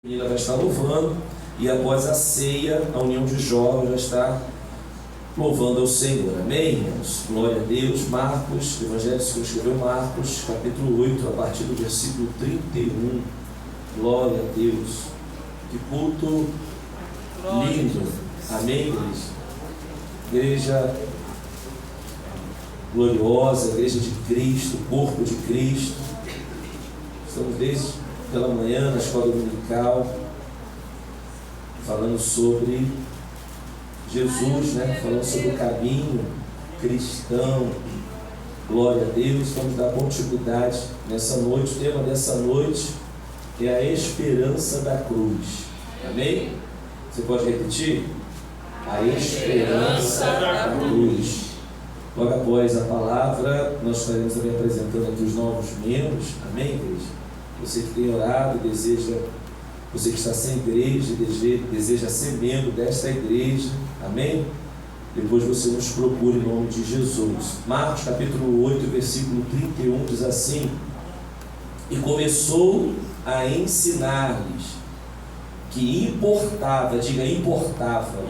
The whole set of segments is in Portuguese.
A menina vai estar louvando e após a ceia, a união de jovens vai estar louvando ao Senhor. Amém, irmãos? Glória a Deus. Marcos, Evangelho segundo escreveu Marcos, capítulo 8, a partir do versículo 31. Glória a Deus. Que culto lindo. Amém, igreja? Igreja gloriosa, igreja de Cristo, corpo de Cristo. Estamos desde pela manhã na escola dominical falando sobre Jesus, falando sobre o caminho cristão. Glória a Deus. Vamos dar continuidade nessa noite. O tema dessa noite é a esperança da cruz. Amém? Você pode repetir? A esperança da cruz. Logo após a palavra, nós estaremos também apresentando aqui os novos membros. Amém, igreja? Você que tem orado, você que está sem igreja, deseja ser membro desta igreja, amém? Depois você nos procura em nome de Jesus. Marcos capítulo 8, versículo 31 diz assim: e começou a ensinar-lhes que importava, diga importava,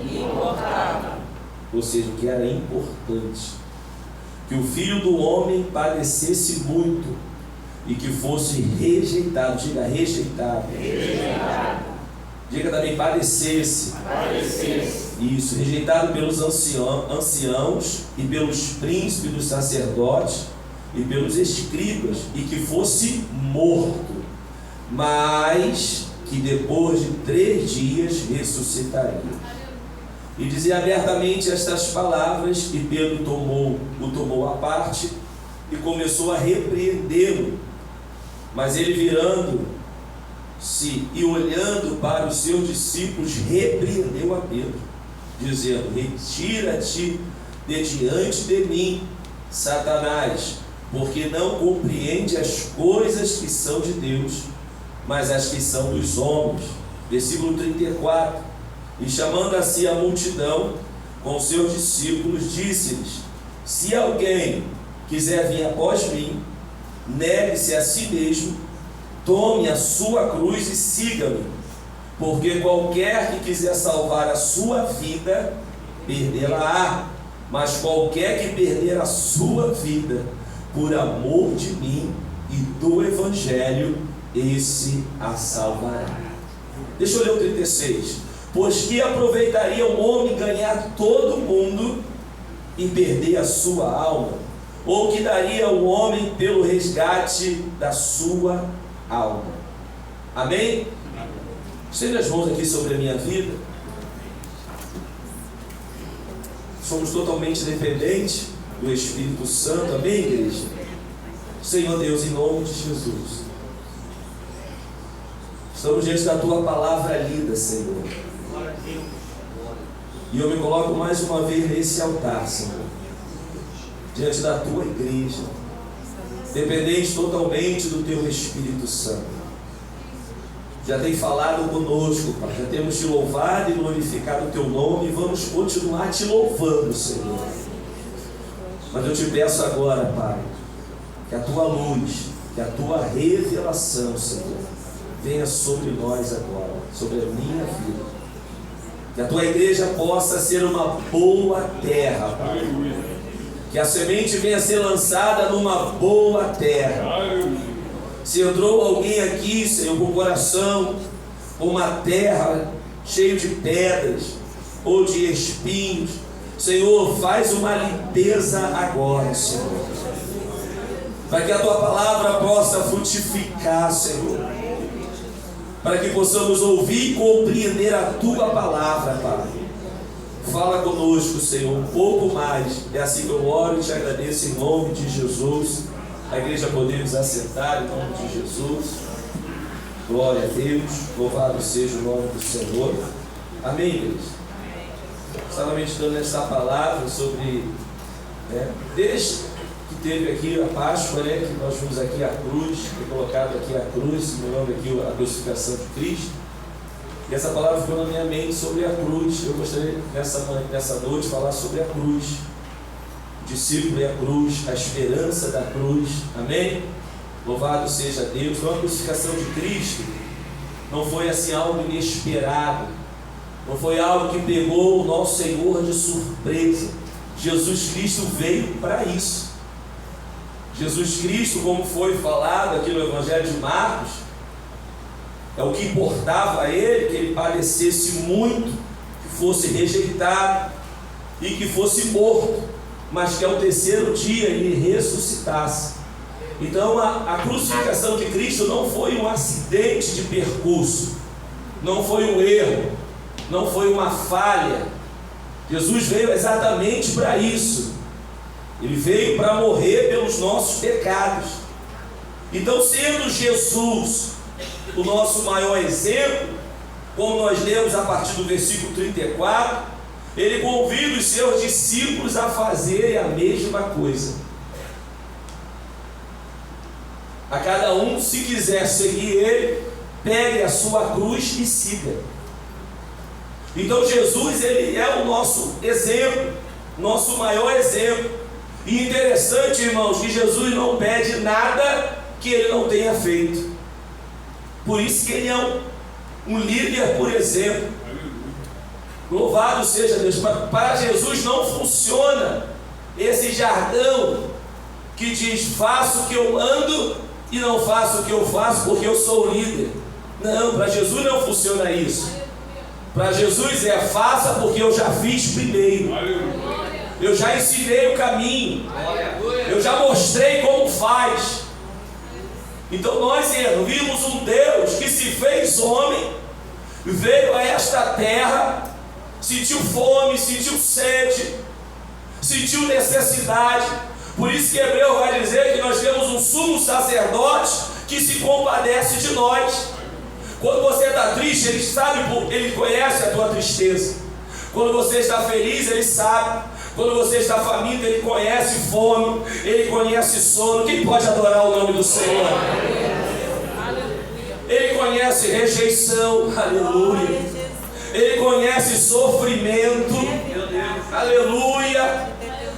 ou seja, que era importante, que o Filho do Homem padecesse muito e que fosse rejeitado, diga rejeitado, diga também padecesse, isso, rejeitado pelos anciãos e pelos príncipes dos sacerdotes e pelos escribas, e que fosse morto, mas que depois de 3 dias ressuscitaria. E dizia abertamente estas palavras, e Pedro o tomou à parte e começou a repreendê-lo. Mas ele, virando-se e olhando para os seus discípulos, repreendeu a Pedro, dizendo: retira-te de diante de mim, Satanás, porque não compreende as coisas que são de Deus, mas as que são dos homens. Versículo 34. E chamando a si a multidão com seus discípulos, disse-lhes: se alguém quiser vir após mim, negue-se a si mesmo, tome a sua cruz e siga-me, porque qualquer que quiser salvar a sua vida, perdê-la-á, mas qualquer que perder a sua vida, por amor de mim e do Evangelho, esse a salvará. Deixa eu ler o 36. Pois que aproveitaria um homem ganhar todo o mundo e perder a sua alma? Ou que daria o homem pelo resgate da sua alma? Amém? Estende as mãos aqui sobre a minha vida. Somos totalmente dependentes do Espírito Santo. Amém, igreja? Senhor Deus, em nome de Jesus, estamos diante da Tua palavra lida, Senhor. E eu me coloco mais uma vez nesse altar, Senhor, diante da Tua igreja, dependente totalmente do Teu Espírito Santo. Já tem falado conosco, Pai, já temos Te louvado e glorificado o Teu nome, e vamos continuar Te louvando, Senhor. Mas eu Te peço agora, Pai, que a Tua luz, que a Tua revelação, Senhor, venha sobre nós agora, sobre a minha vida. Que a Tua igreja possa ser uma boa terra, Pai. Que a semente venha a ser lançada numa boa terra. Se entrou alguém aqui, Senhor, com o coração, com uma terra cheia de pedras ou de espinhos, Senhor, faz uma limpeza agora, Senhor, para que a Tua palavra possa frutificar, Senhor, para que possamos ouvir e compreender a Tua palavra, Pai. Fala conosco, Senhor, um pouco mais. É assim que eu oro e Te agradeço em nome de Jesus. A igreja podemos assentar em nome de Jesus. Glória a Deus. Louvado seja o nome do Senhor. Amém, igreja? Estava meditando nessa palavra sobre, desde que teve aqui a Páscoa, que nós vimos aqui a cruz, foi colocado aqui a cruz, simulando aqui a crucificação de Cristo. E essa palavra ficou na minha mente sobre a cruz. Eu gostaria nessa noite falar sobre a cruz. O discípulo é a cruz, a esperança da cruz. Amém? Louvado seja Deus. Então a crucificação de Cristo Não foi assim algo inesperado. Não foi algo que pegou o nosso Senhor de surpresa. Jesus Cristo veio para isso. Jesus Cristo, como foi falado aqui no Evangelho de Marcos, é o que importava a Ele, que Ele padecesse muito, que fosse rejeitado e que fosse morto, mas que ao terceiro dia Ele ressuscitasse. Então a crucificação de Cristo não foi um acidente de percurso, não foi um erro, não foi uma falha. Jesus veio exatamente para isso. Ele veio para morrer pelos nossos pecados. Então, sendo Jesus o nosso maior exemplo, como nós lemos a partir do versículo 34, Ele convida os seus discípulos a fazerem a mesma coisa. A cada um, se quiser seguir Ele, pegue a sua cruz e siga. Então Jesus, Ele é o nosso exemplo, nosso maior exemplo. E interessante, irmãos, que Jesus não pede nada que Ele não tenha feito. Por isso que Ele é um líder por exemplo. Louvado seja Deus. Para Jesus não funciona esse jargão que diz: faço o que eu mando e não faço o que eu faço porque eu sou o líder. Não, para Jesus não funciona isso. Para Jesus é: faça porque eu já fiz primeiro. Eu já ensinei o caminho. Eu já mostrei como faz. Então nós vimos um Deus que se fez homem, veio a esta terra, sentiu fome, sentiu sede, sentiu necessidade. Por isso que Hebreu vai dizer que nós temos um sumo sacerdote que se compadece de nós. Quando você está triste, Ele sabe, Ele conhece a tua tristeza. Quando você está feliz, Ele sabe. Quando você está faminto, Ele conhece fome, Ele conhece sono. Quem pode adorar o nome do Senhor? Ele conhece rejeição, aleluia. Ele conhece sofrimento, aleluia.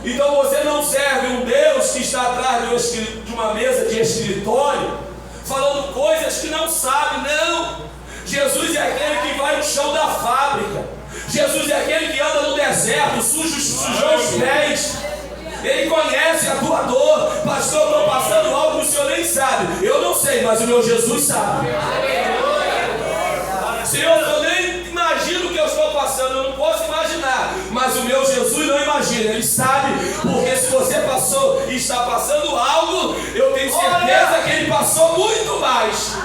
Então você não serve um Deus que está atrás de uma mesa de escritório, falando coisas que não sabe, não. Jesus é aquele que vai no chão da fábrica. Jesus é aquele que anda no deserto, sujou os pés. Ele conhece a tua dor. Pastor, estou passando algo que o senhor nem sabe. Eu não sei, mas o meu Jesus sabe. Senhor, eu nem imagino o que eu estou passando. Eu não posso imaginar, mas o meu Jesus não imagina. Ele sabe, porque se você passou e está passando algo, eu tenho certeza que Ele passou muito mais.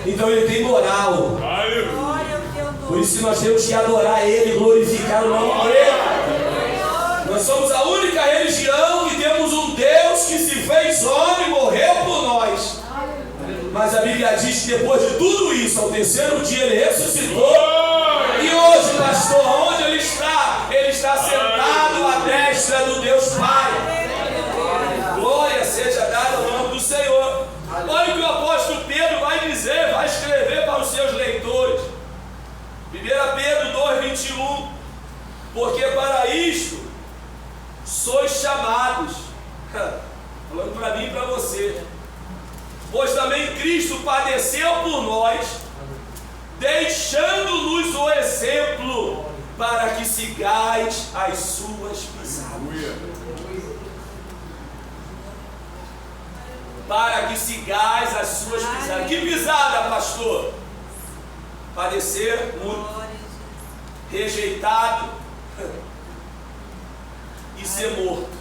Então Ele tem moral. Por isso que nós temos que adorar Ele, glorificar o nome dEle. Nós somos a única religião que temos um Deus que se fez homem e morreu por nós. Mas a Bíblia diz que depois de tudo isso, ao terceiro dia Ele ressuscitou. E hoje, pastor, onde Ele está? Ele está sentado à destra do Deus Pai. Glória seja dada ao nome do Senhor. Olha o que o apóstolo Pedro vai dizer, vai escrever para os seus leitores. 1 Pedro 2,21. Porque para isto sois chamados. Falando para mim e para você. Pois também Cristo padeceu por nós, deixando-nos o exemplo, para que sigais as suas pisadas. Para que sigais as suas pisadas. Que pisada, pastor? Padecer muito, rejeitado e ser morto.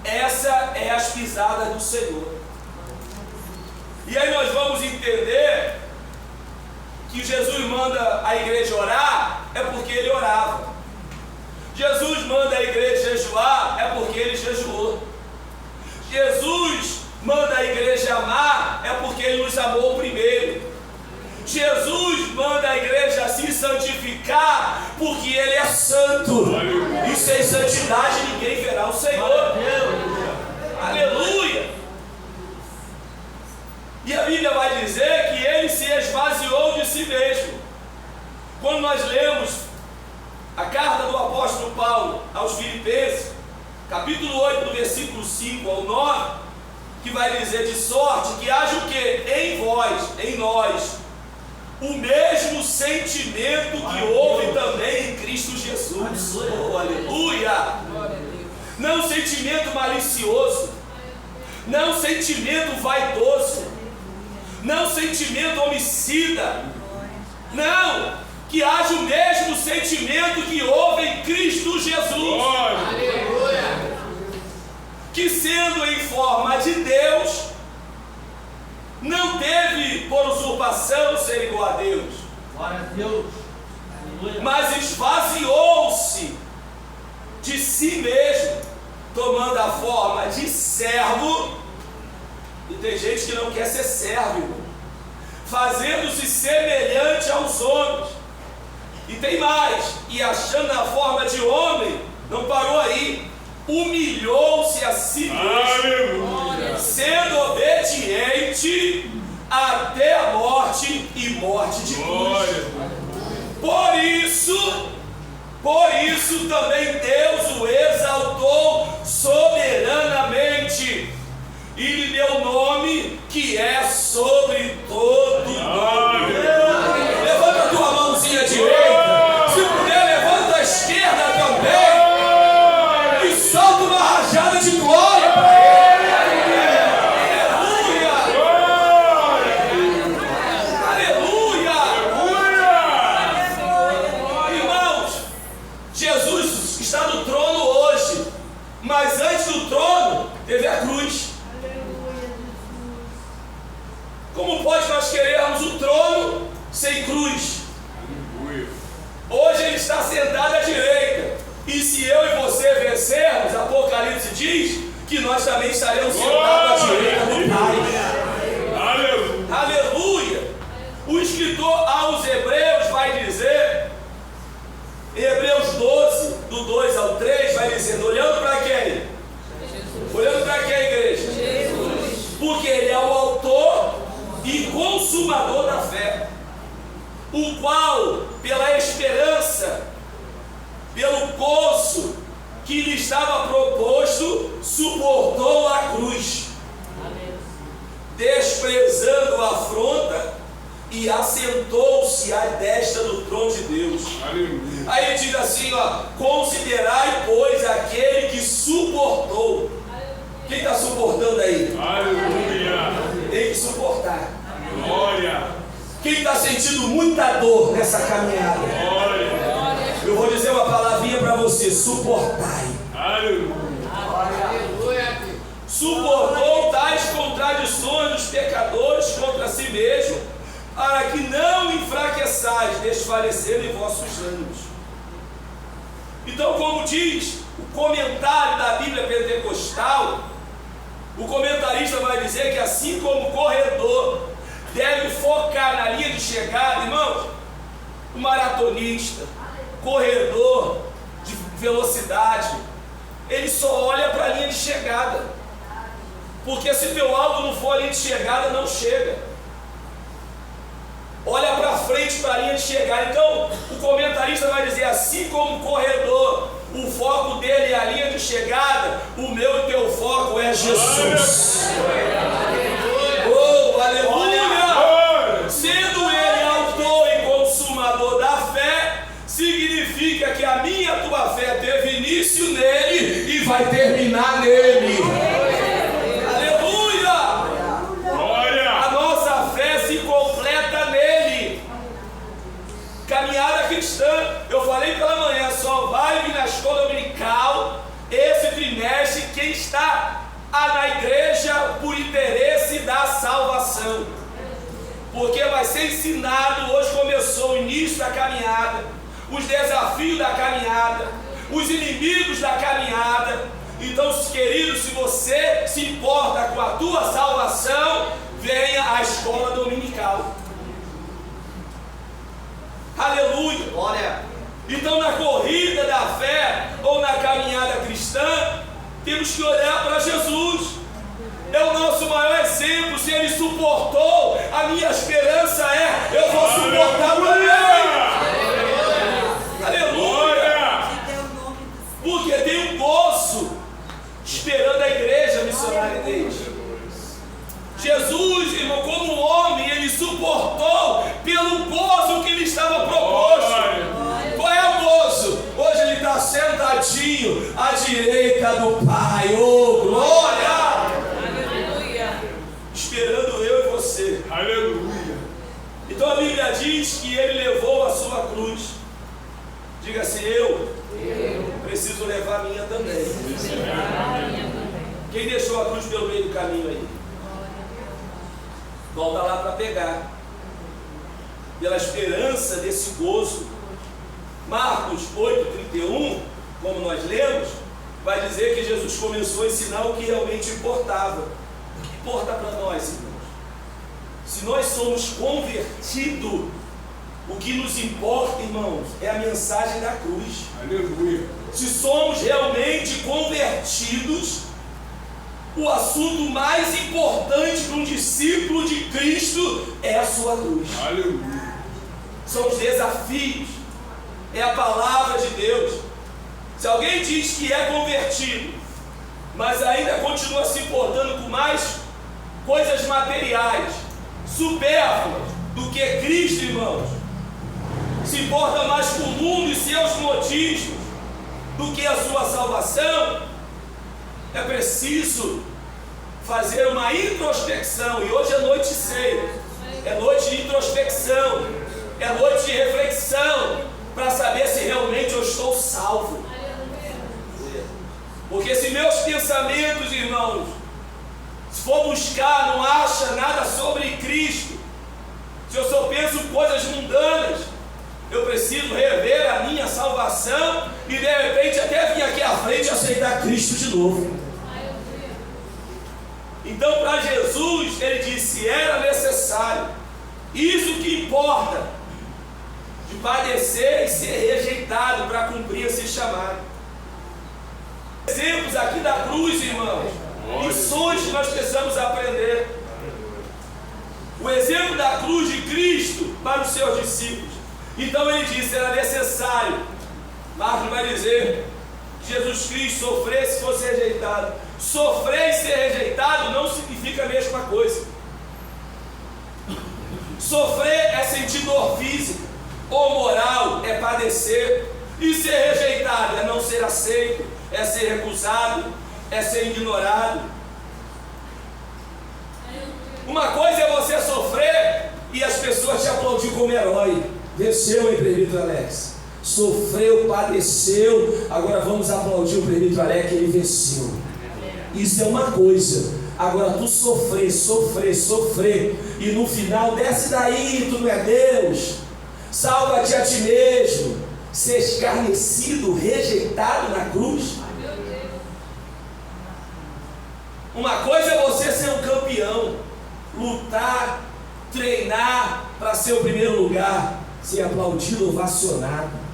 Essa é as pisadas do Senhor. E aí nós vamos entender que Jesus manda a igreja orar é porque Ele orava. Jesus manda a igreja jejuar é porque Ele jejuou. Jesus manda a igreja amar é porque Ele nos amou primeiro. Jesus manda a igreja se santificar porque Ele é santo. E sem santidade ninguém verá o Senhor. Aleluia! E a Bíblia vai dizer que Ele se esvaziou de si mesmo. Quando nós lemos a carta do apóstolo Paulo aos Filipenses, capítulo 8, do versículo 5 ao 9, que vai dizer: de sorte que haja o quê? em nós, o mesmo sentimento que houve também em Cristo Jesus. Oh, aleluia! Não sentimento malicioso, não sentimento vaidoso, não sentimento homicida, não, que haja o mesmo sentimento que houve em Cristo Jesus. Aleluia! Que sendo em forma de Deus, não teve por usurpação ser igual a Deus. Glória a Deus. Mas esvaziou-se de si mesmo, tomando a forma de servo. E tem gente que não quer ser servo, irmão. Fazendo-se semelhante aos homens. E tem mais, e achando a forma de homem, não parou aí, humilhou-se a si mesmo, sendo obediente até a morte e morte de cruz. Por isso também Deus o exaltou soberanamente e lhe deu nome que é sobre todo nome. Levanta a tua mãozinha direita, se puder levanta a esquerda também, e solta uma rajada de glória para Ele. Aleluia! Aleluia! Irmãos, Jesus está no trono hoje, mas antes do trono teve a cruz. Como pode nós querermos o trono sem cruz? Hoje Ele está sentado à direita. E se eu e você vencermos, Apocalipse diz que nós também estaremos sentados à direita do Pai. Aleluia! Aleluia! O escritor aos Hebreus vai dizer, em Hebreus 12, do 2 ao 3, vai dizendo, olhando para quem? Olhando para quem, igreja? Jesus. Porque Ele é o autor e consumador da fé, o qual, pela esperança, pelo gozo que lhe estava proposto, suportou a cruz, desprezando a afronta, e assentou-se à destra do trono de Deus. Aleluia. Aí diz assim, ó, considerai, pois, aquele que suportou. Quem está suportando aí? Aleluia. Tem que suportar. Glória. Quem está sentindo muita dor nessa caminhada? Glória. Eu vou dizer uma palavrinha para você: suportai. Aleluia. Suportou tais contradições dos pecadores contra si mesmo, para que não enfraqueçais, desfalecendo em vossos ânimos. Então, como diz o comentário da Bíblia Pentecostal, o comentarista vai dizer que assim como o corredor deve focar na linha de chegada, irmãos, o maratonista, corredor de velocidade, ele só olha para a linha de chegada, porque se teu alvo não for a linha de chegada, não chega. Olha para frente para a linha de chegada. Então o comentarista vai dizer, assim como o corredor, o foco dele é a linha de chegada, o meu e teu foco é Jesus. Oh, aleluia! Sendo Ele autor e consumador da fé, significa que a minha e tua fé teve início nele e vai terminar nele. Aleluia! A nossa fé se completa nele. Caminhada cristã, eu falei pela manhã, só vai vir na escola dominical esse trimestre quem está na igreja por interesse da salvação, porque vai ser ensinado. Hoje começou o início da caminhada, os desafios da caminhada, os inimigos da caminhada. Então, queridos, se você se importa com a tua salvação, venha à escola dominical. Aleluia! Glória! Então, na corrida da fé ou na caminhada cristã, temos que olhar para Jesus. É o nosso maior exemplo. Se Ele suportou, a minha esperança é: eu vou suportar também. Aleluia! Porque tem um gozo esperando a igreja missionária dele. Jesus, irmão, como homem, pelo gozo que lhe estava proposto. Qual é o gozo? Hoje ele está sentadinho à direita do Pai. Oh, glória! Aleluia! Esperando eu e você. Aleluia! Então a Bíblia diz que ele levou a sua cruz. Diga assim: eu preciso levar a minha também. Quem deixou a cruz pelo meio do caminho aí? Volta lá para pegar. Pela esperança desse gozo. Marcos 8,31, como nós lemos, vai dizer que Jesus começou a ensinar o que realmente importava. O que importa para nós, irmãos? Se nós somos convertidos, o que nos importa, irmãos, é a mensagem da cruz. Aleluia. Se somos realmente convertidos, o assunto mais importante para um discípulo de Cristo é a sua cruz. Aleluia. São os desafios, é a palavra de Deus. Se alguém diz que é convertido, mas ainda continua se importando com mais coisas materiais, supérfluas do que Cristo, irmãos, se importa mais com o mundo e seus modismos do que a sua salvação, é preciso fazer uma introspecção. E hoje é noite de ceia, é noite de introspecção, é noite de reflexão, para saber se realmente eu estou salvo. Porque se meus pensamentos, irmãos, se for buscar, não acha nada sobre Cristo, se eu só penso coisas mundanas, eu preciso rever a minha salvação e de repente até vir aqui à frente e aceitar Cristo de novo. Então, para Jesus, ele disse: era necessário, isso que importa, de padecer e ser rejeitado para cumprir esse chamado. Exemplos aqui da cruz, irmãos, lições que nós precisamos aprender. O exemplo da cruz de Cristo para os seus discípulos. Então ele disse: era necessário. Marcos vai dizer que Jesus Cristo sofresse e fosse rejeitado. Sofrer e ser rejeitado não significa a mesma coisa. Sofrer é sentir dor física ou moral, é padecer. E ser rejeitado é não ser aceito, é ser recusado, é ser ignorado. Uma coisa é você sofrer e as pessoas te aplaudir como herói. Venceu, hein, presbítero Alex? Sofreu, padeceu, agora vamos aplaudir o presbítero Alex, que ele venceu. Isso é uma coisa. Agora tu sofrer, e no final desce daí, tu não é Deus, salva-te a ti mesmo, ser escarnecido, rejeitado na cruz. Uma coisa é você ser um campeão, lutar, treinar para ser o primeiro lugar, ser aplaudido, ovacionado.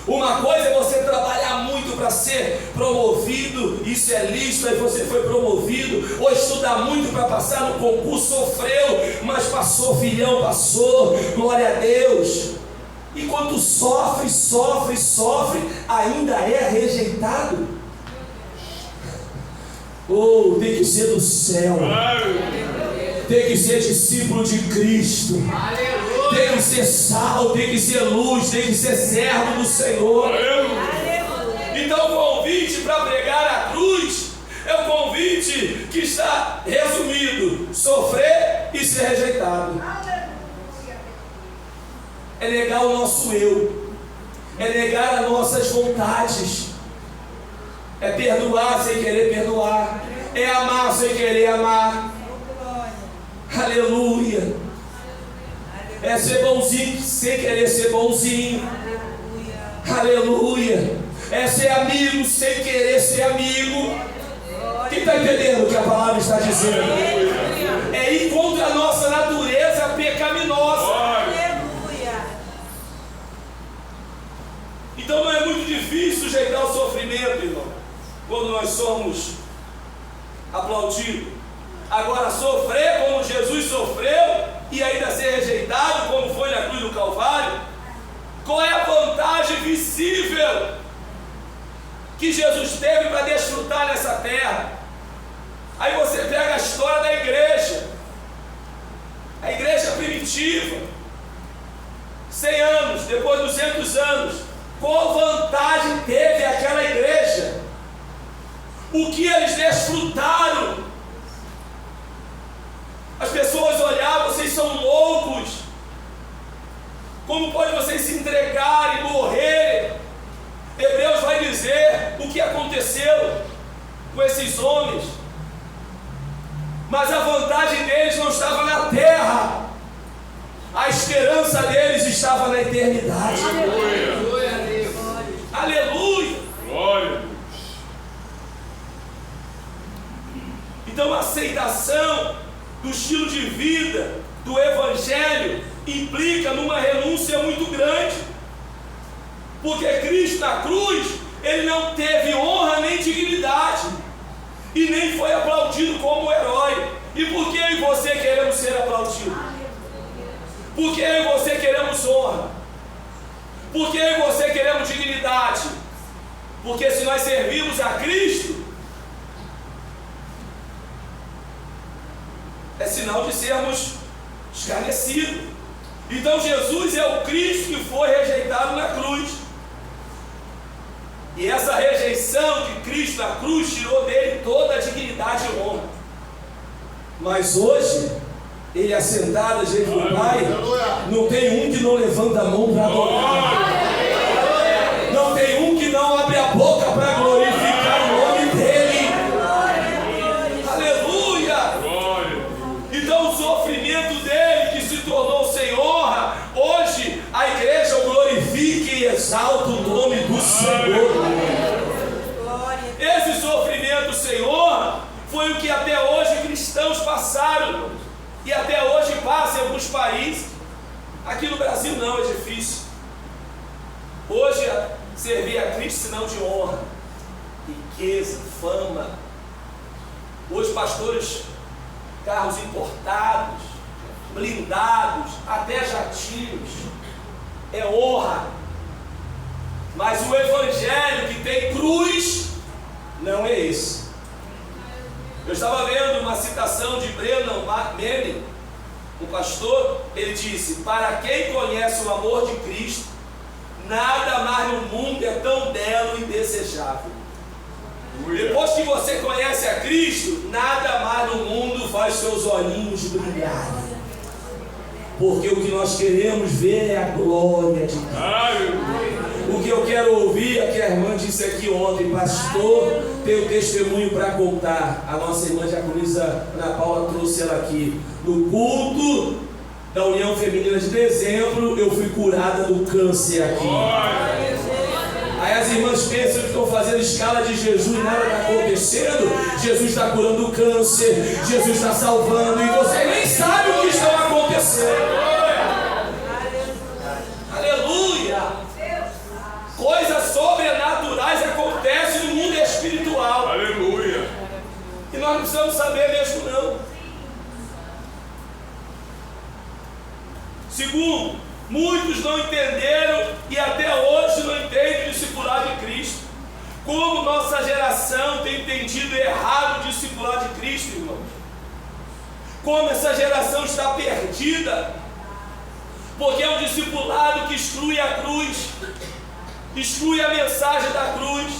Uma coisa é você trabalhar muito para ser promovido, isso é lícito, aí você foi promovido, ou estudar muito para passar no concurso, sofreu, mas passou, filhão, passou, glória a Deus. E quando sofre, ainda é rejeitado. Oh, tem que ser do céu, tem que ser discípulo de Cristo, tem que ser sal, tem que ser luz, tem que ser servo do Senhor. Então o convite para pregar a cruz é o convite que está resumido: sofrer e ser rejeitado. É negar o nosso eu, é negar as nossas vontades, é perdoar sem querer perdoar, é amar sem querer amar. Aleluia. É ser bonzinho sem querer ser bonzinho. Aleluia. É ser amigo sem querer ser amigo. Quem está entendendo o que a palavra está dizendo? É ir contra a nossa natureza pecaminosa. Então não é muito difícil sujeitar o sofrimento, irmão, quando nós somos aplaudidos. Agora, sofrer como Jesus sofreu e ainda ser rejeitado como foi na cruz do Calvário, qual é a vantagem visível que Jesus teve para desfrutar nessa terra? Aí você pega a história da igreja, a igreja primitiva, 200 anos, qual vantagem teve aquela igreja? O que eles desfrutaram? As pessoas olhavam, vocês são loucos. Como pode vocês se entregarem e morrerem? Hebreus vai dizer o que aconteceu com esses homens. Mas a vantagem deles não estava na terra. A esperança deles estava na eternidade. Aleluia. Aleluia. Glória. Então a aceitação do estilo de vida, do evangelho, implica numa renúncia muito grande. Porque Cristo na cruz, ele não teve honra nem dignidade, e nem foi aplaudido como herói. E por que eu e você queremos ser aplaudidos? Por que eu e você queremos honra? Por que eu e você queremos dignidade? Porque se nós servirmos a Cristo, é sinal de sermos escarnecidos. Então Jesus é o Cristo que foi rejeitado na cruz. E essa rejeição de Cristo na cruz tirou dele toda a dignidade e honra. Mas hoje, ele assentado diante do Pai, não tem um que não levanta a mão para adorar. Não tem um que não abre a boca para glorificar o nome dele. Aleluia! Então o sofrimento dele, que se tornou sem honra, hoje a igreja o glorifica e exalta o nome do Senhor. Esse sofrimento sem honra foi o que até hoje cristãos passaram, e até hoje passa em alguns países. Aqui no Brasil não, é difícil. Hoje servir a Cristo sinal de honra, riqueza, fama. Hoje pastores, carros importados, blindados, até jatinhos, é honra. Mas o evangelho que tem cruz não é esse. Eu estava vendo uma citação de Brennan Manning, um pastor. Ele disse: para quem conhece o amor de Cristo, nada mais no mundo é tão belo e desejável. Depois que você conhece a Cristo, nada mais no mundo faz seus olhinhos brilharem. Porque o que nós queremos ver é a glória de Deus. O que eu quero ouvir é que a irmã disse aqui ontem: pastor, tenho testemunho para contar. A nossa irmã diaconisa Ana Paula trouxe ela aqui. No culto da União Feminina de dezembro, eu fui curada do câncer aqui. Aí as irmãs pensam que estão fazendo escala de jejum e nada está acontecendo. Jesus está curando o câncer, Jesus está salvando, e você nem sabe o que está acontecendo. Aleluia! Coisas sobrenaturais acontecem no mundo espiritual. Aleluia! E nós não precisamos saber mesmo não. Segundo, muitos não entenderam e até hoje não entendem o discipulado de Cristo. Como nossa geração tem entendido errado o discipulado de Cristo, irmãos. Como essa geração está perdida. Porque é um discipulado que exclui a cruz, exclui a mensagem da cruz.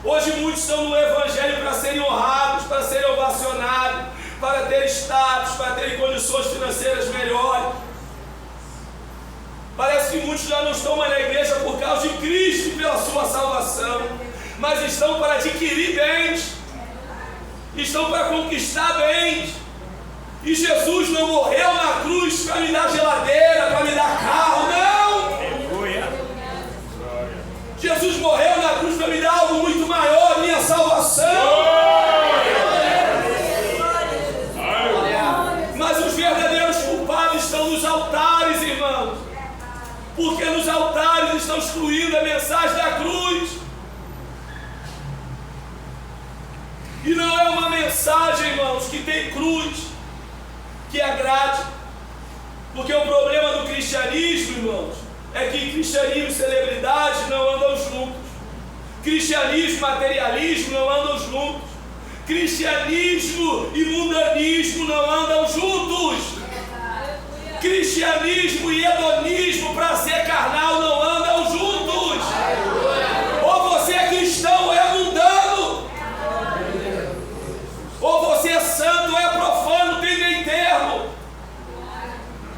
Hoje muitos estão no evangelho para serem honrados, para serem ovacionados, para terem status, para terem condições financeiras melhores. Parece que muitos já não estão mais na igreja por causa de Cristo e pela sua salvação, mas estão para adquirir bens, estão para conquistar bens. E Jesus não morreu na cruz para me dar geladeira, para me dar carro, não! Jesus morreu na cruz para me dar algo muito maior, minha salvação. Mas os verdadeiros culpados estão nos altares, irmãos, porque nos altares estão excluindo a mensagem da cruz. E não é uma mensagem, irmãos, que tem cruz, que agrade. Porque o problema do cristianismo, irmãos, é que cristianismo e celebridade não andam juntos. Cristianismo e materialismo não andam juntos. Cristianismo e mundanismo não andam juntos. Cristianismo e hedonismo, prazer carnal, não andam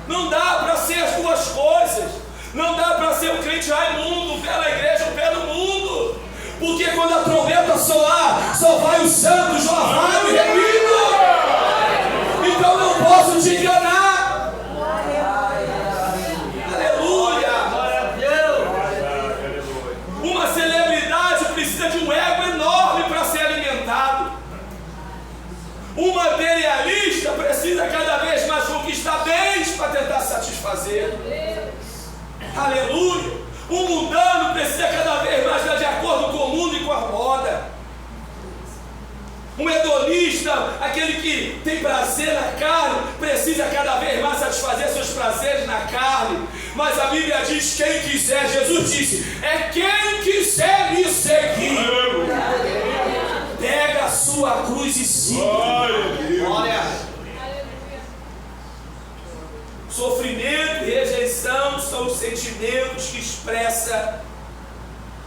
Não dá para ser as duas coisas. Não dá para ser um crente Raimundo, um pé na igreja, um pé no mundo. Porque quando a trombeta soar, só vai os santos lavados e remidos. Então não posso te enganar. Aleluia. Uma celebridade precisa de um ego enorme para ser alimentado. Um materialista precisa cada vez mais conquistar bens para tentar satisfazer. Aleluia. Um mundano precisa cada vez mais estar de acordo com o mundo e com a moda. Um hedonista, aquele que tem prazer na carne, precisa cada vez mais satisfazer seus prazeres na carne. Mas a Bíblia diz: quem quiser, Jesus disse, é quem quiser me seguir, pega a sua cruz e siga. Glória. Sofrimento e rejeição são os sentimentos que expressa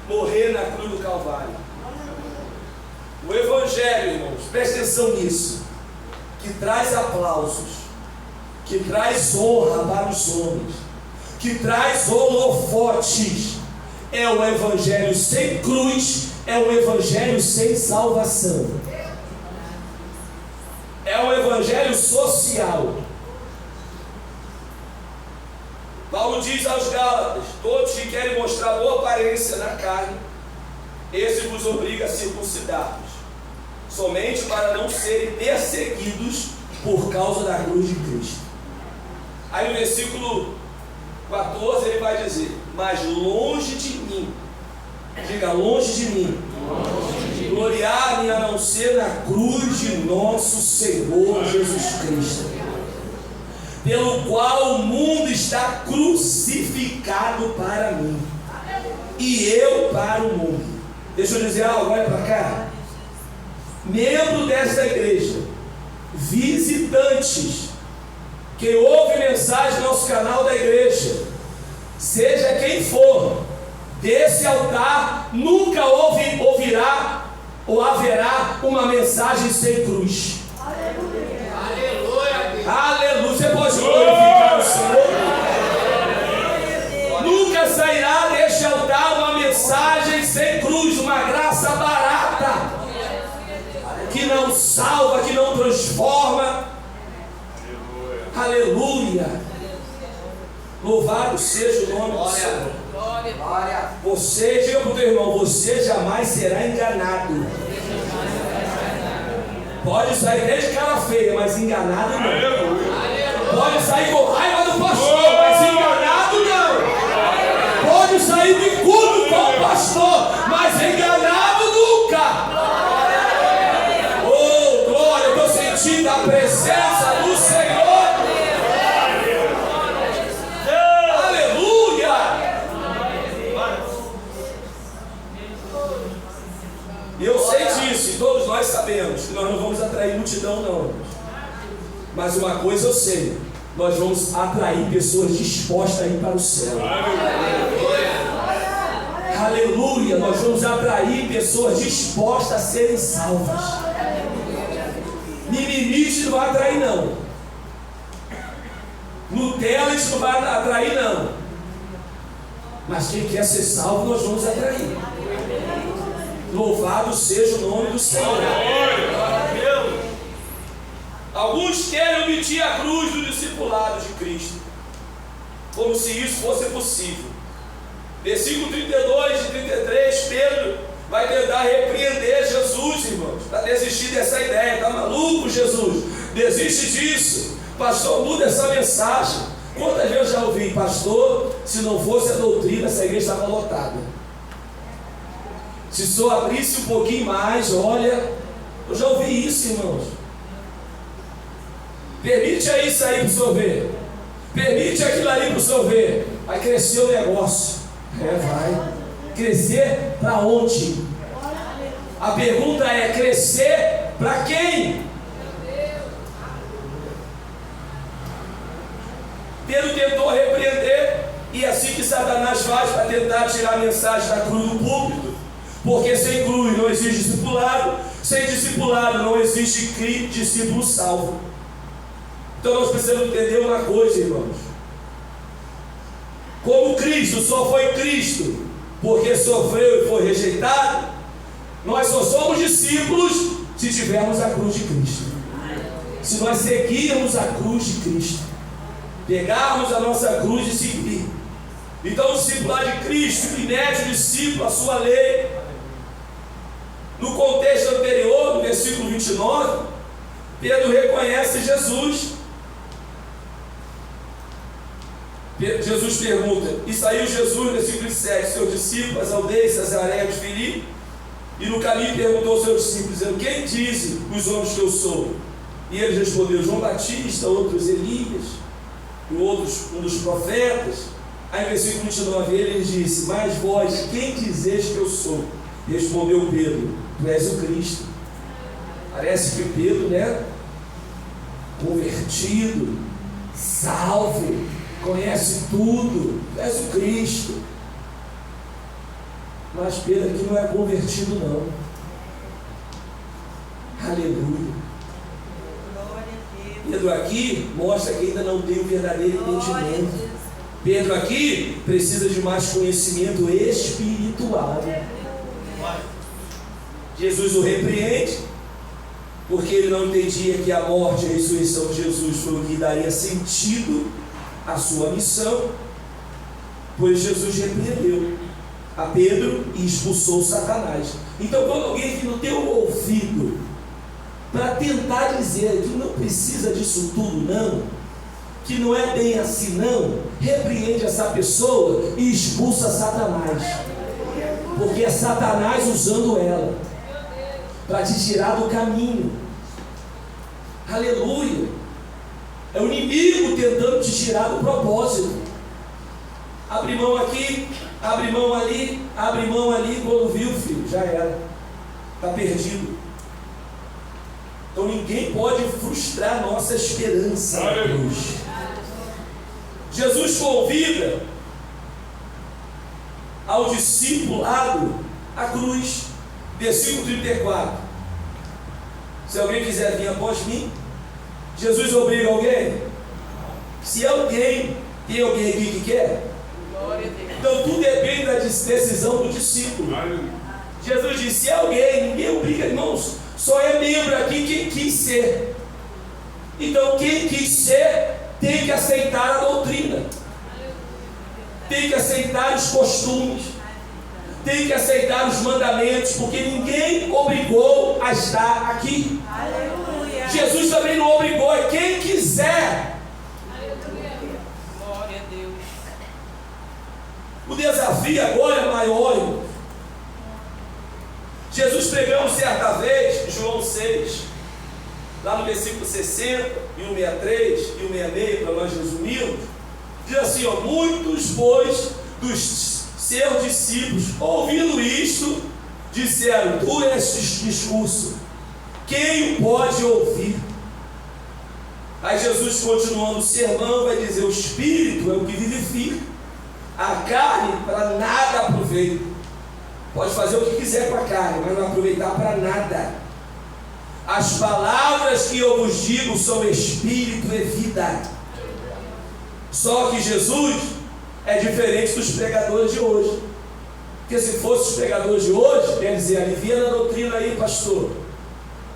morrer na cruz do Calvário. O Evangelho, irmãos, presta atenção nisso, que traz aplausos, que traz honra para os homens, que traz holofotes, é o Evangelho sem cruz, é o Evangelho sem salvação, é o Evangelho social. Paulo diz aos Gálatas: todos que querem mostrar boa aparência na carne, esse vos obriga a circuncidar-vos, somente para não serem perseguidos por causa da cruz de Cristo. Aí no versículo 14 ele vai dizer: mas longe de mim, diga longe de mim, gloriar-me a não ser na cruz de nosso Senhor Jesus Cristo, pelo qual o mundo está crucificado para mim, e eu para o mundo. Deixa eu dizer algo, olha para cá. Membro desta igreja, visitantes, quem ouve mensagem no nosso canal da igreja, seja quem for, desse altar nunca ouvirá ou haverá uma mensagem sem cruz. Aleluia. Você pode glorificar o Senhor? Nunca sairá deste altar uma mensagem sem cruz, uma graça barata, que não salva, que não transforma. Aleluia. Louvado seja o nome do Senhor. Você, diga para o teu irmão, você jamais será enganado. Pode sair desde cara feia, mas enganado não. Pode sair com raiva do pastor, mas enganado não. Pode sair bicudo com o pastor, mas enganado nunca. Oh, glória, eu estou sentindo a presença do Senhor. Aleluia. Eu sei disso, e todos nós sabemos que nós não vamos atrair multidão não. Mas uma coisa eu sei, nós vamos atrair pessoas dispostas a ir para o céu. Aleluia. Nós vamos atrair pessoas dispostas a serem salvas. Mimimi não vai atrair não. Nutella não vai atrair não. Mas quem quer ser salvo nós vamos atrair. Louvado seja o nome do Senhor. Alguns querem omitir a cruz do discipulado de Cristo, como se isso fosse possível. Versículo 32 e 33, Pedro vai tentar repreender Jesus, irmãos, para desistir dessa ideia. Está maluco, Jesus? Desiste disso. Pastor, muda essa mensagem. Quantas vezes eu já ouvi: pastor, se não fosse a doutrina, essa igreja estava lotada. Se só abrisse um pouquinho mais, olha. Eu já ouvi isso, irmãos. Permite aí isso aí para o senhor ver. Permite aquilo ali para o senhor ver. Vai crescer o negócio. Vai. Crescer para onde? A pergunta é: crescer para quem? Pedro tentou repreender, e é assim que Satanás faz para tentar tirar a mensagem da cruz do púlpito. Porque sem cruz não existe discipulado, sem discipulado não existe discípulo salvo. Então nós precisamos entender uma coisa, irmãos. Como Cristo só foi Cristo porque sofreu e foi rejeitado, nós só somos discípulos se tivermos a cruz de Cristo. Se nós seguirmos a cruz de Cristo, pegarmos a nossa cruz e seguir. Então o discípulo de Cristo que mede o discípulo a sua lei. No contexto anterior, no versículo 29, Pedro reconhece Jesus. Jesus pergunta, e saiu Jesus, versículo 7, seus discípulos, as aldeias de Cesareia de Filipe, e no caminho perguntou aos seus discípulos, dizendo, quem dizem os homens que eu sou? E eles responderam, João Batista, outros Elias, e outros um dos profetas. Aí no versículo 29 ele disse, mas vós, quem dizeis que eu sou? Respondeu Pedro, tu és o Cristo. Parece que Pedro, convertido, salvo, conhece tudo, tu és o Cristo. Mas Pedro aqui não é convertido não. Aleluia. Pedro aqui mostra que ainda não tem o verdadeiro entendimento. Pedro aqui precisa de mais conhecimento espiritual. Jesus o repreende, porque ele não entendia que a morte e a ressurreição de Jesus foi o que daria sentido à sua missão. Pois Jesus repreendeu a Pedro e expulsou Satanás. Então quando alguém vem no teu ouvido para tentar dizer que não precisa disso tudo não, que não é bem assim não, repreende essa pessoa e expulsa Satanás, porque é Satanás usando ela para te tirar do caminho. Aleluia. É o inimigo tentando te tirar do propósito. Abre mão aqui, abre mão ali, abre mão ali. Quando viu, filho, já era, está perdido. Então ninguém pode frustrar nossa esperança na cruz. Jesus convida ao discipulado à cruz. Versículo 34. Se alguém quiser vir após mim, Jesus obriga alguém? Se alguém, tem alguém aqui que quer? Então tudo depende da decisão do discípulo. Jesus disse, se alguém, ninguém obriga, irmãos, só é membro aqui quem quis ser. Então quem quis ser tem que aceitar a doutrina, tem que aceitar os costumes, tem que aceitar os mandamentos, porque ninguém obrigou a estar aqui. Aleluia. Jesus também não obrigou, é quem quiser. Aleluia. Glória a Deus. O desafio agora é maior, irmão. Jesus pregando certa vez, João 6, lá no versículo 60, e o 63, e o 66, para nós resumirmos, diz assim, muitos, pois, dos seus discípulos, ouvindo isto, disseram, duro é este discurso, quem o pode ouvir? Aí Jesus, continuando o sermão, vai dizer, o Espírito é o que vivifica, a carne para nada aproveita. Pode fazer o que quiser com a carne, mas não aproveitar para nada. As palavras que eu vos digo são espírito e vida. Só que Jesus é diferente dos pregadores de hoje. Porque se fosse os pregadores de hoje, quer dizer, alivia na doutrina aí, pastor.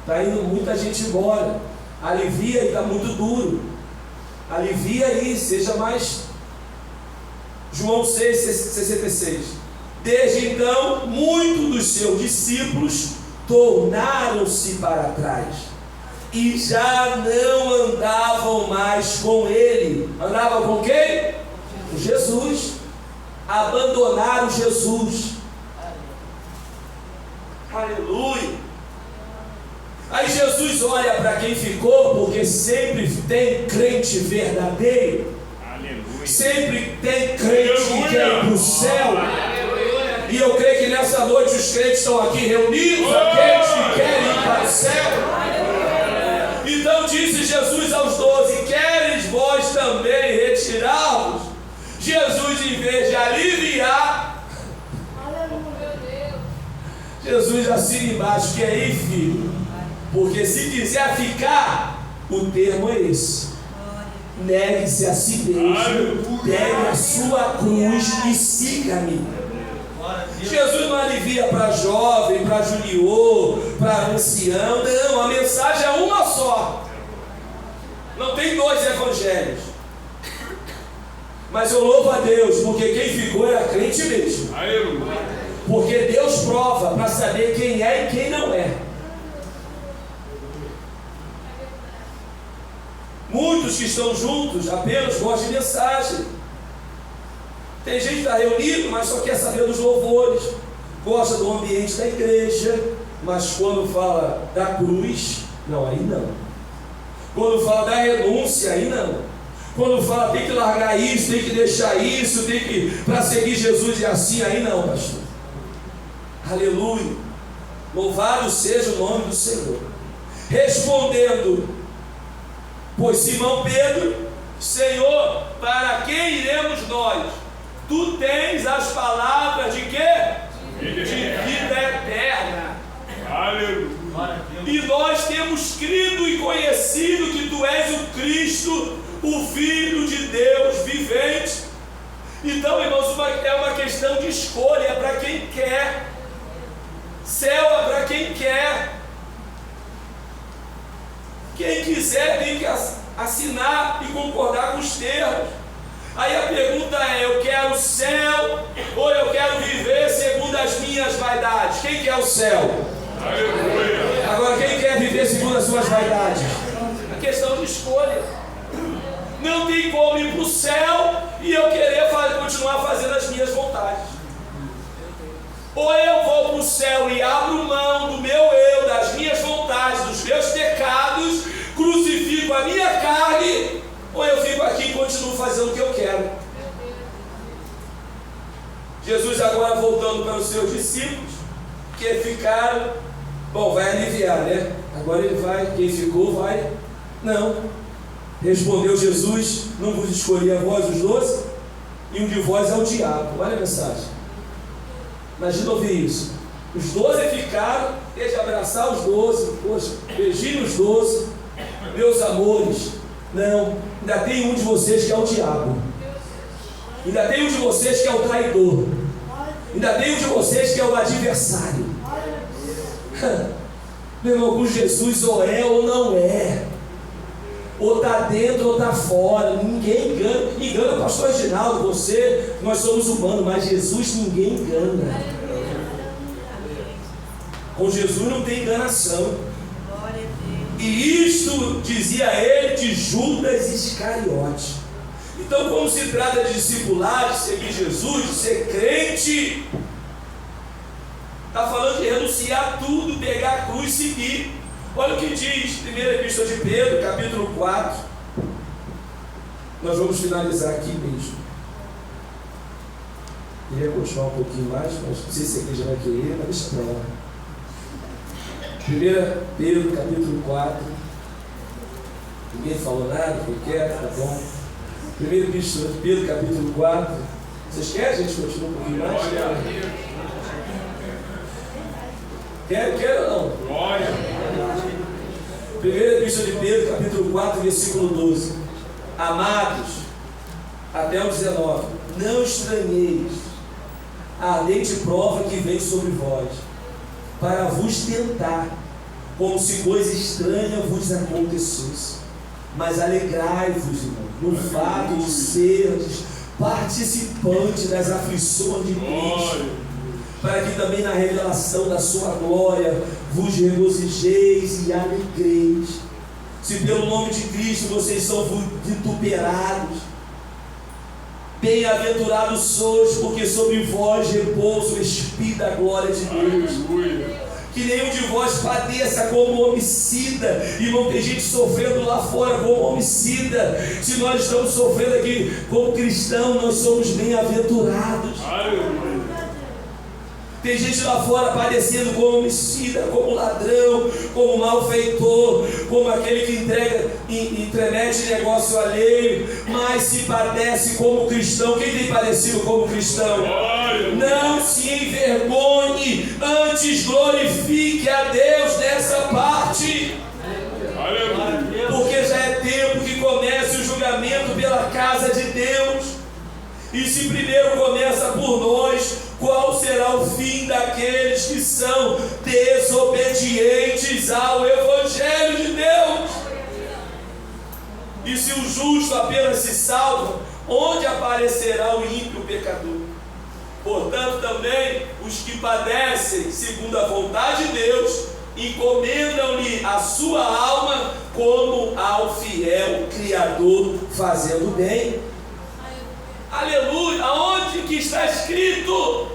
Está indo muita gente embora. Alivia e está muito duro. Alivia aí, seja mais. João 6, 66. Desde então, muitos dos seus discípulos tornaram-se para trás e já não andavam mais com ele. Andavam com quem? Com Jesus. Abandonaram Jesus. Aleluia. Aí Jesus olha para quem ficou, porque sempre tem crente verdadeiro. Aleluia. Sempre tem crente que quer ir para o céu. E eu creio que nessa noite os crentes estão aqui reunidos, aqueles que querem ir para o céu. Então disse Jesus aos 12: queres vós também retirar-vos? Jesus, em vez de aliviar, Jesus assina embaixo, que aí, filho, porque se quiser ficar, o termo é esse. negue-se a si mesmo, pegue a sua cruz e siga-me. Jesus não alivia para jovem, para junior, para ancião, não, a mensagem é uma só. Não tem dois evangelhos. Mas eu louvo a Deus, porque quem ficou era crente mesmo. Porque Deus prova para saber quem é e quem não é. Muitos que estão juntos apenas gostam de mensagem. Tem gente que está reunido, mas só quer saber dos louvores. Gosta do ambiente da igreja, mas quando fala da cruz, não, aí não. Quando fala da renúncia, aí não. Quando fala tem que largar isso, tem que deixar isso, tem que para seguir Jesus e assim, aí não, pastor. Aleluia. Louvado seja o nome do Senhor. Respondendo, pois Simão Pedro, Senhor, para quem iremos nós? Tu tens as palavras de quê? De vida eterna. Aleluia. E nós temos crido e conhecido que Tu és o Cristo, o Filho de Deus vivente. Então, irmãos, é uma questão de escolha, é para quem quer. Céu é para quem quer. Quem quiser tem que assinar e concordar com os termos. Aí a pergunta é: eu quero o céu ou eu quero viver segundo as minhas vaidades? Quem quer o céu? Aleluia. Agora, quem quer viver segundo as suas vaidades? É questão de escolha. Não tem como ir para o céu e eu querer continuar fazendo as minhas vontades. Ou eu vou para o céu e abro mão do meu eu, das minhas vontades, dos meus pecados, crucifico a minha carne, ou eu fico aqui e continuo fazendo o que eu quero. Jesus agora voltando para os seus discípulos, que ficaram, bom, vai aliviar, né? Agora ele vai, quem ficou vai, não. Respondeu Jesus: não vos escolhi a vós os 12, e um de vós é o diabo. Olha a mensagem. Imagina ouvir isso. Os 12 ficaram, deixa abraçar os 12, poxa, beijinho os 12, meus amores. Não, ainda tem um de vocês que é o diabo. Ainda tem um de vocês que é o traidor. Ainda tem um de vocês que é o adversário. Meu irmão, com Jesus ou é ou não é. Ou está dentro ou está fora. Ninguém engana. Engana o pastor Reginaldo, você, nós somos humanos, mas Jesus ninguém engana. Com Jesus não tem enganação. E isto dizia ele de Judas Iscariote. Então, como se trata de discipular, de seguir Jesus, de ser crente, está falando de renunciar tudo, pegar a cruz e seguir. Olha o que diz 1ª Epístola de Pedro, capítulo 4. Nós vamos finalizar aqui mesmo. Queria continuar um pouquinho mais, mas não sei se a igreja vai querer, mas deixa para lá. 1 Pedro, capítulo 4. Ninguém falou nada, foi quieto, tá bom. 1 Epístola de Pedro, capítulo 4. Vocês querem? A gente continua um pouquinho mais? Quer ou não? Glória. 1 Epístola de Pedro, capítulo 4, versículo 12. Amados, até o 19, não estranheis a ardente prova que vem sobre vós, para vos tentar, como se coisa estranha vos acontecesse. Mas alegrai-vos, irmão, no fato de serdes participante das aflições de Cristo, para que também na revelação da sua glória vos regozijeis e alegreis. Se pelo nome de Cristo vocês são vituperados, bem-aventurados sois, porque sobre vós repousa o Espírito da glória de Deus. Aleluia. Que nenhum de vós padeça como homicida. Irmão, tem gente sofrendo lá fora como homicida. Se nós estamos sofrendo aqui como cristãos, nós somos bem-aventurados. Aleluia. Tem gente lá fora padecendo como homicida, como ladrão, como malfeitor, como aquele que entremete negócio alheio, mas se padece como cristão. Quem tem padecido como cristão? Não se envergonhe, antes glorifique a Deus nessa parte. Porque já é tempo que comece o julgamento julgamento pela casa de Deus. E se primeiro começa por nós, qual será o fim daqueles que são desobedientes ao Evangelho de Deus? E se o justo apenas se salva, onde aparecerá o ímpio pecador? Portanto, também os que padecem segundo a vontade de Deus, encomendam-lhe a sua alma como ao fiel Criador, fazendo bem. Aleluia! Aonde que está escrito?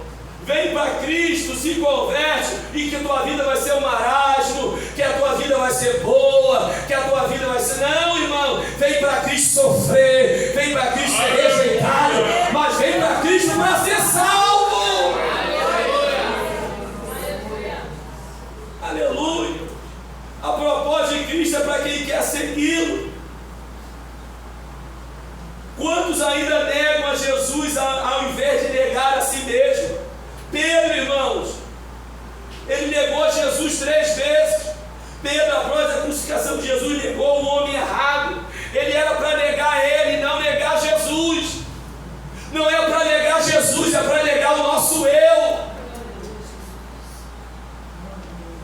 Vem para Cristo, se converte e que a tua vida vai ser um marasmo, que a tua vida vai ser boa, que a tua vida vai ser... Não, irmão, vem para Cristo sofrer, vem para Cristo ser rejeitado, mas vem para Cristo para ser salvo. Aleluia! A proposta de Cristo é para quem quer segui-lo. Quantos ainda negam a Jesus ao invés de negar a si mesmo? Pedro, irmãos, ele negou a Jesus 3 vezes. Pedro, após a crucificação de Jesus, negou o homem errado. Ele era para negar ele, não negar Jesus. Não é para negar Jesus, é para negar o nosso eu.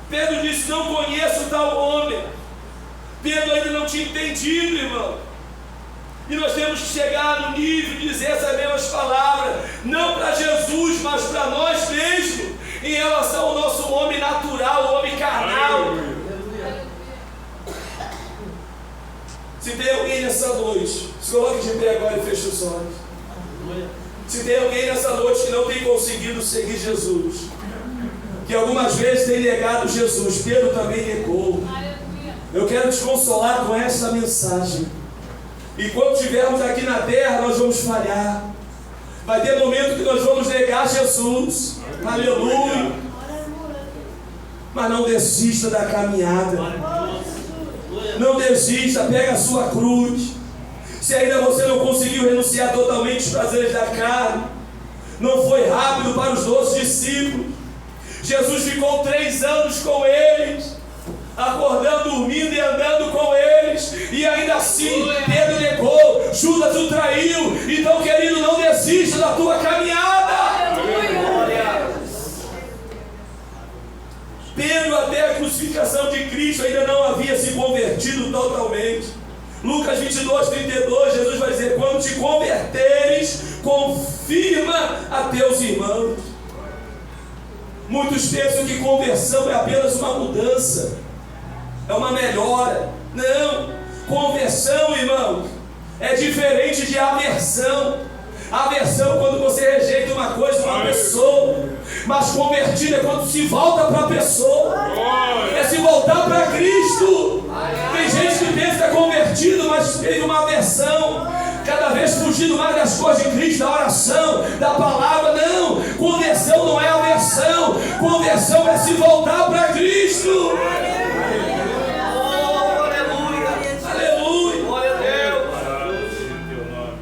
Pedro disse: não conheço tal homem. Pedro ainda não tinha entendido, irmão. E nós temos que chegar no nível de dizer essas mesmas palavras, não para Jesus, mas para nós mesmos, em relação ao nosso homem natural, o homem carnal. Se tem alguém nessa noite, se coloque de pé agora e feche os olhos. Se tem alguém nessa noite que não tem conseguido seguir Jesus, que algumas vezes tem negado Jesus, Pedro também negou, eu quero te consolar com essa mensagem. E quando estivermos aqui na terra, nós vamos falhar. Vai ter momento que nós vamos negar Jesus. Aleluia. Mas não desista da caminhada. Não desista, pega a sua cruz. Se ainda você não conseguiu renunciar totalmente aos prazeres da carne, não foi rápido para os 12 discípulos. Jesus ficou 3 anos com eles, acordando, dormindo e andando com eles, e ainda assim Pedro negou, Judas o traiu. Então, querido, não desista da tua caminhada. Pedro, até a crucificação de Cristo, ainda não havia se convertido totalmente. Lucas 22, 32, Jesus vai dizer: quando te converteres, confirma a teus irmãos. Muitos pensam que conversão é apenas uma mudança, é uma melhora. Não, conversão, irmão, é diferente de aversão. Aversão é quando você rejeita uma coisa, uma pessoa, mas convertido é quando se volta para a pessoa, é se voltar para Cristo. Tem gente que pensa que é convertido, mas teve uma aversão, cada vez fugindo mais das coisas de Cristo, da oração, da palavra. Não, conversão não é aversão, conversão é se voltar para Cristo.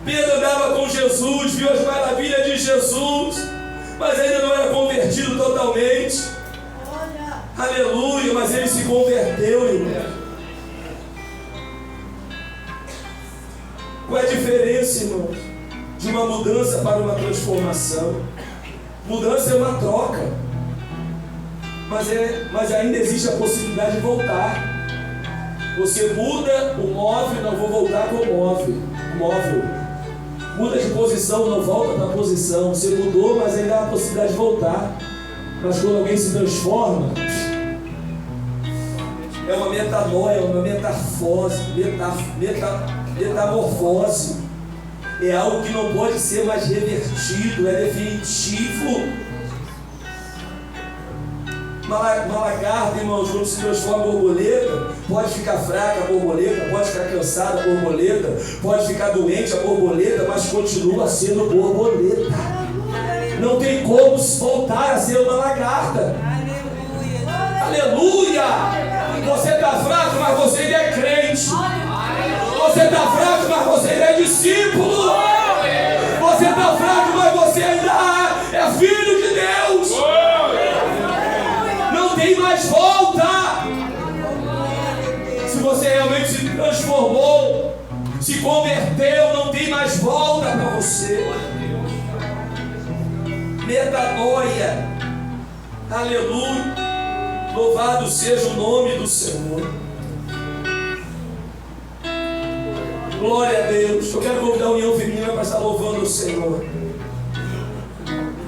Pedro andava com Jesus, viu as maravilhas de Jesus, mas ainda não era convertido totalmente. Aleluia, mas ele se converteu, irmão. Qual é a diferença, irmão, de uma mudança para uma transformação? Mudança é uma troca, mas ainda existe a possibilidade de voltar. Você muda o móvel, não vou voltar com o móvel. Muda de posição, não volta para a posição. Você mudou, mas ainda há a possibilidade de voltar. Mas quando alguém se transforma, é uma metanoia, uma metamorfose. É algo que não pode ser mais revertido, é definitivo. Uma lagarta, irmãos, quando se transforma em borboleta, pode ficar fraca a borboleta, pode ficar cansada a borboleta, pode ficar doente a borboleta, mas continua sendo borboleta. Não tem como voltar a ser uma lagarta. Aleluia! Você está fraco, mas você ainda é crente. Você está fraco, mas você ainda é discípulo. Você está fraco, mas você ainda é filho de Deus. Não tem mais volta. Se você realmente se transformou, se converteu, mas volta para você. Metanoia. Aleluia. Louvado seja o nome do Senhor. Glória a Deus. Eu quero convidar a União Feminina para estar louvando o Senhor.